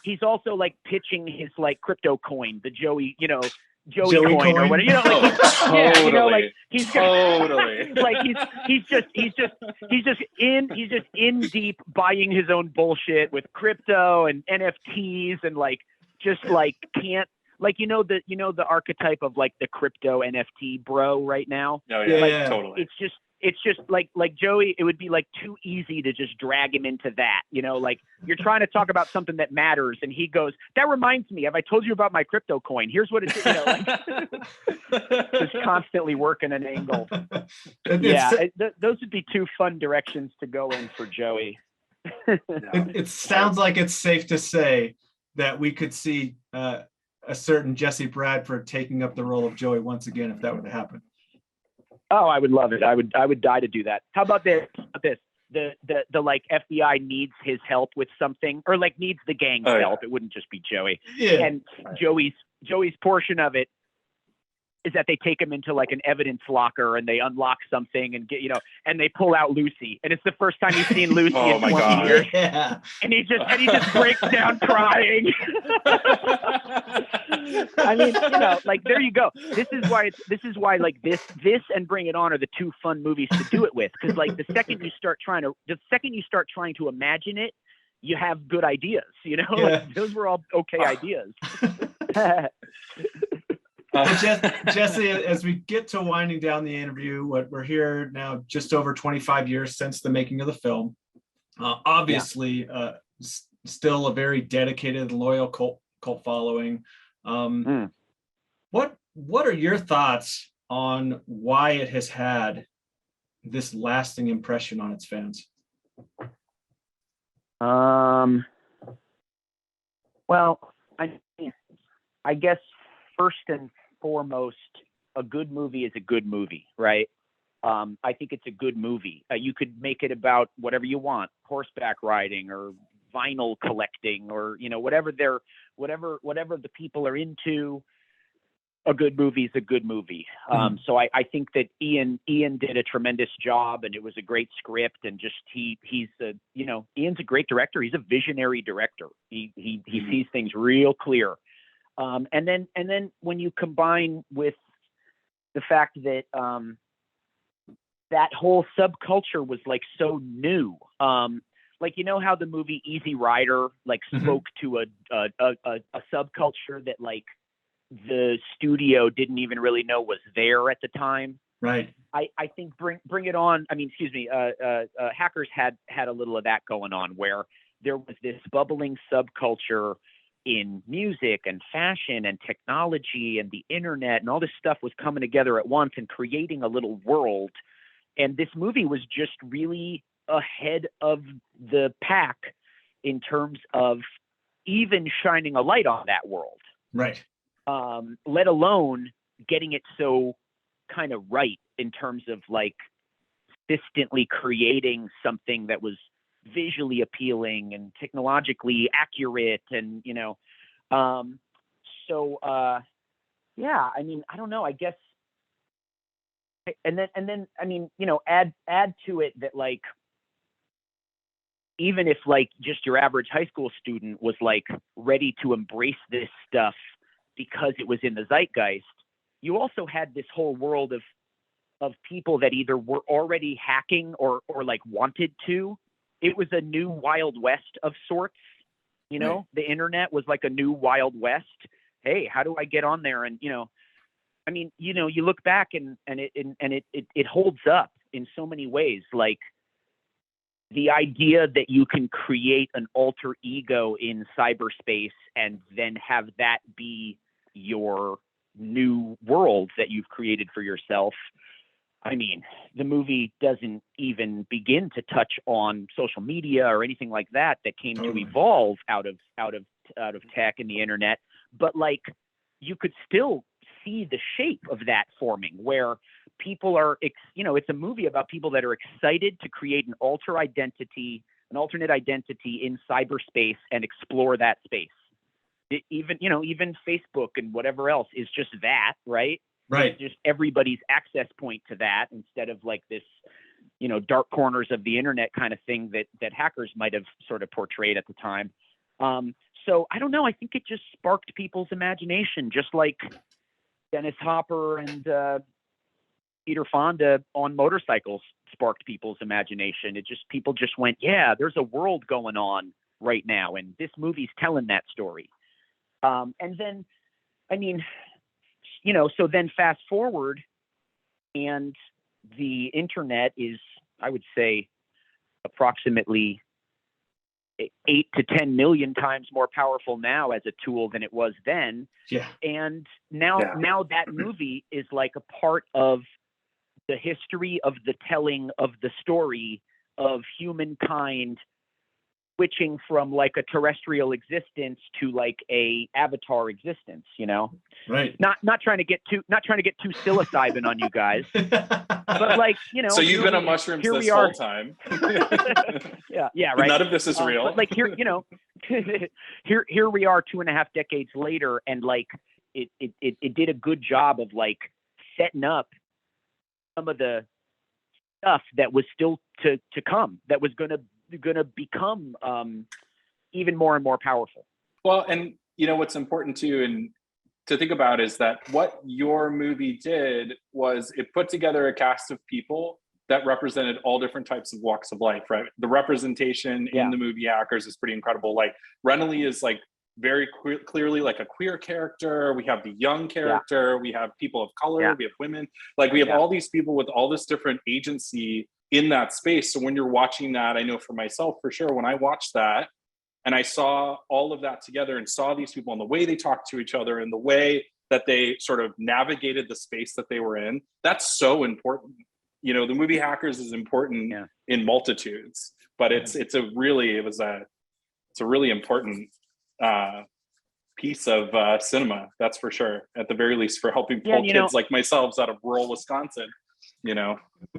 B: he's also like pitching his like crypto coin, the Joey coin or whatever.
C: Totally.
B: Like he's
C: totally
B: like he's just in deep buying his own bullshit with crypto and NFTs and like just like can't the archetype of like the crypto NFT bro right now.
C: Oh yeah,
A: Yeah.
C: totally.
B: It's just like Joey, it would be like too easy to just drag him into that, like you're trying to talk about something that matters. And he goes, that reminds me, have I told you about my crypto coin? Here's what it's, just constantly working an angle. Those would be two fun directions to go in for Joey.
A: It sounds like it's safe to say that we could see a certain Jesse Bradford taking up the role of Joey once again, if that were to happen.
B: Oh, I would love it. I would die to do that. How about this? The like FBI needs his help with something, or like needs the gang's help. It wouldn't just be Joey.
A: Yeah.
B: And Joey's portion of it is that they take him into like an evidence locker and they unlock something and get, and they pull out Lucy. And it's the first time he's seen Lucy in 20 years. Yeah. And he just breaks down crying. I mean, like there you go. This is why like this and Bring It On are the two fun movies to do it with. Cause like the second you start trying to imagine it, you have good ideas, like those were all okay ideas.
A: Jesse, as we get to winding down the interview, we're here now just over 25 years since the making of the film. Obviously, still a very dedicated, loyal cult following. What are your thoughts on why it has had this lasting impression on its fans?
B: Well, I guess first and foremost, a good movie is a good movie, right? I think it's a good movie. You could make it about whatever you want, horseback riding or vinyl collecting, or whatever the people are into. A good movie is a good movie. So I think that Ian did a tremendous job, and it was a great script, and just he's Ian's a great director. He's a visionary director. He sees things real clear. And then when you combine with the fact that that whole subculture was like so new, like how the movie Easy Rider like spoke to a subculture that like the studio didn't even really know was there at the time.
A: Right.
B: I think Bring It On. I mean, excuse me. Hackers had a little of that going on, where there was this bubbling subculture in music and fashion and technology and the internet, and all this stuff was coming together at once and creating a little world. And this movie was just really ahead of the pack in terms of even shining a light on that world.
A: Right.
B: Let alone getting it so kind of right in terms of like consistently creating something that was visually appealing and technologically accurate, and yeah, I mean, I don't know, I guess. And then I mean, add to it that like, even if like just your average high school student was like ready to embrace this stuff because it was in the zeitgeist, you also had this whole world of people that either were already hacking or like wanted to. It was a new Wild West of sorts. Right. The internet was like a new Wild West. Hey, how do I get on there? And, I mean, you look back and it holds up in so many ways. Like the idea that you can create an alter ego in cyberspace and then have that be your new world that you've created for yourself. I mean, the movie doesn't even begin to touch on social media or anything like that came to evolve out of tech and the internet. But like, you could still see the shape of that forming, where people are, it's a movie about people that are excited to create an alternate identity in cyberspace and explore that space. Even Facebook and whatever else is just that, right?
A: Right.
B: It's just everybody's access point to that, instead of like this, dark corners of the internet kind of thing that hackers might have sort of portrayed at the time. So I don't know. I think it just sparked people's imagination, just like Dennis Hopper and Peter Fonda on motorcycles sparked people's imagination. People just went, yeah, there's a world going on right now, and this movie's telling that story. And then I mean, so then fast forward, and the internet is, I would say, approximately 8 to 10 million times more powerful now as a tool than it was then.
A: Yeah.
B: And now that movie is like a part of the history of the telling of the story of humankind switching from like a terrestrial existence to like a avatar existence,
A: Right.
B: Not trying to get too psilocybin on you guys, but like,
C: So you've been on mushrooms this whole time.
B: yeah, right.
C: But none of this is real.
B: But like here, here we are 2.5 decades later, and like it did a good job of like setting up some of the stuff that was still to come, that was gonna become even more and more powerful.
C: Well, and what's important too, and to think about, is that what your movie did was it put together a cast of people that represented all different types of walks of life, right? The representation in the movie Hackers is pretty incredible. Like Renly is like very clearly like a queer character. We have the young character. We have people of color. We have women. Like we have all these people with all this different agency in that space. So when you're watching that, I know for myself, for sure, when I watched that and I saw all of that together and saw these people and the way they talked to each other and the way that they sort of navigated the space that they were in, that's so important. The movie Hackers is important in multitudes, but it's a really important piece of cinema, that's for sure, at the very least, for helping pull kids like myself out of rural Wisconsin,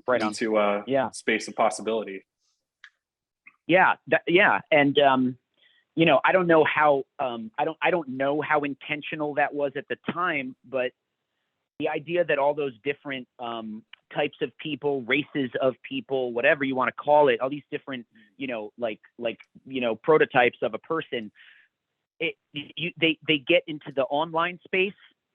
C: right into a space of possibility.
B: And I don't know how I don't know how intentional that was at the time, but the idea that all those different types of people, races of people, whatever you want to call it, all these different prototypes of a person, they get into the online space,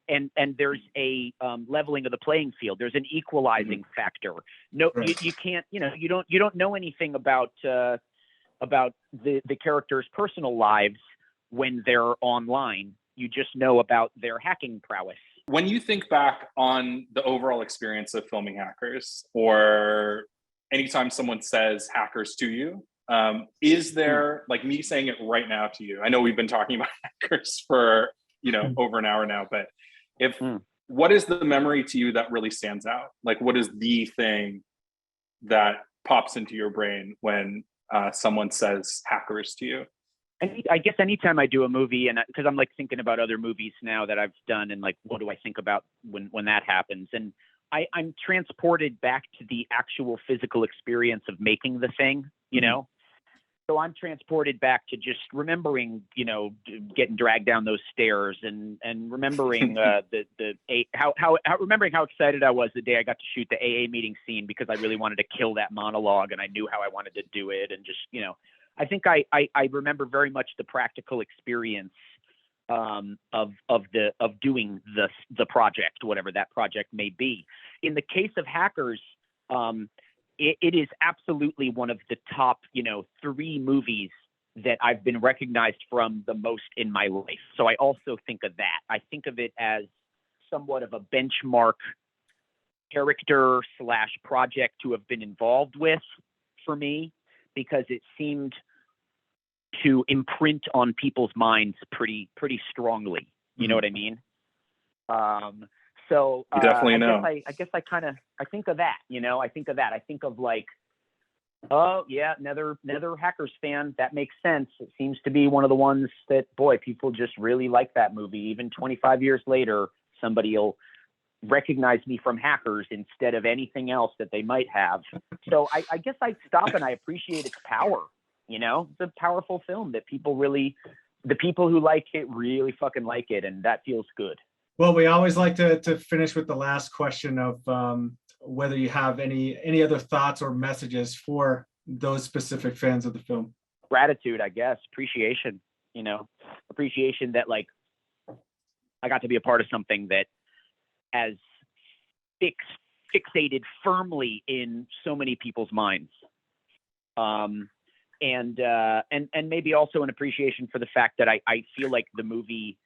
B: and there's a leveling of the playing field. There's an equalizing factor. No, you can't, you don't know anything about the characters' personal lives when they're online. You just know about their hacking prowess.
C: When you think back on the overall experience of filming Hackers, or anytime someone says Hackers to you, is there, like me saying it right now to you, I know we've been talking about Hackers for over an hour now, but what is the memory to you that really stands out? Like, what is the thing that pops into your brain when someone says Hackers to you?
B: I guess anytime I do a movie, and because I'm like thinking about other movies now that I've done, and like, what do I think about when that happens? And I'm transported back to the actual physical experience of making the thing, So I'm transported back to just remembering, getting dragged down those stairs, and remembering remembering how excited I was the day I got to shoot the A.A. meeting scene, because I really wanted to kill that monologue and I knew how I wanted to do it, and just I think I remember very much the practical experience of doing the project, whatever that project may be. In the case of Hackers, it is absolutely one of the top 3 movies that I've been recognized from the most in my life. So I also think of that. I think of it as somewhat of a benchmark character / project to have been involved with for me, because it seemed to imprint on people's minds pretty strongly. You know what I mean? So
C: you definitely know.
B: I guess I think of that. I think of that. I think of like, oh yeah, another Hackers fan. That makes sense. It seems to be one of the ones that, boy, people just really like that movie. Even 25 years later, somebody will recognize me from Hackers instead of anything else that they might have. So I guess I stop and I appreciate its power. It's a powerful film that the people who like it really fucking like it, and that feels good.
A: Well, we always like to finish with the last question of whether you have any other thoughts or messages for those specific fans of the film.
B: Gratitude, I guess. Appreciation. Appreciation that like I got to be a part of something that has fixated firmly in so many people's minds. And maybe also an appreciation for the fact that I feel like the movie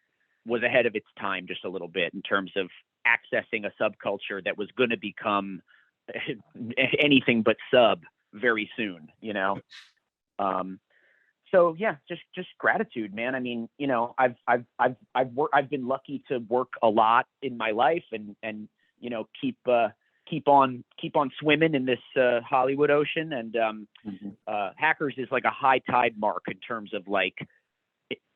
B: was ahead of its time just a little bit in terms of accessing a subculture that was going to become anything but sub very soon, you know? So yeah, just gratitude, man. I mean, you know, I've been lucky to work a lot in my life and, you know, keep on swimming in this Hollywood ocean. And Hackers is like a high tide mark in terms of like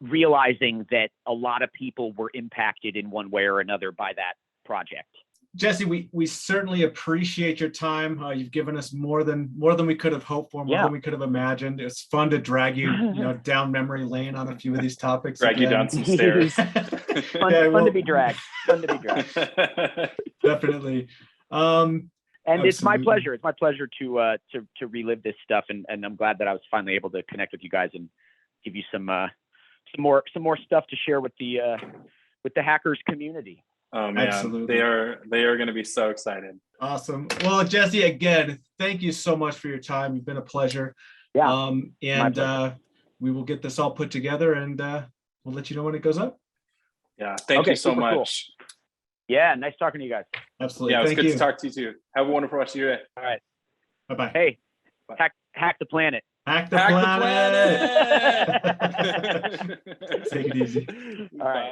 B: realizing that a lot of people were impacted in one way or another by that project.
A: Jesse, we certainly appreciate your time. You've given us more than we could have hoped for, more than we could have imagined. It's fun to drag you, down memory lane on a few of these topics.
C: Drag you down some stairs.
B: Fun to be dragged. Fun to be dragged.
A: Definitely.
B: And
A: absolutely.
B: It's my pleasure. It's my pleasure to relive this stuff, and I'm glad that I was finally able to connect with you guys and give you some more stuff to share with the Hackers community.
C: Oh man, absolutely. They are going to be so excited.
A: Awesome. Well, Jesse, again, thank you so much for your time. You've been a pleasure.
B: Yeah.
A: And we will get this all put together, and we'll let you know when it goes up.
C: Yeah. Thank you so much. Cool.
B: Yeah. Nice talking to you guys.
A: Absolutely.
C: Yeah. It's good to talk to you too. Have a wonderful rest of your day.
B: All right.
A: Bye-bye.
B: Hey, hack the planet.
A: Hack the planet. Take it easy.
B: All right.